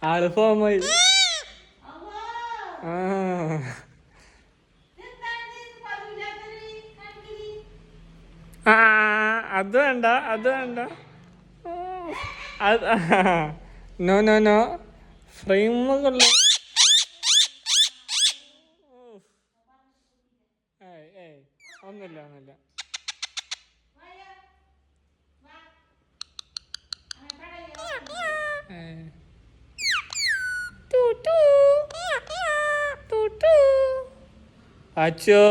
ആള് ഫോമായി. ആ ആ അത് വേണ്ട, അത് വേണ്ട. നോ നോ നോ, ഫ്രെയിം കൊള്ള. ഒന്നുമില്ല ഒന്നുമില്ല. അച്ചോ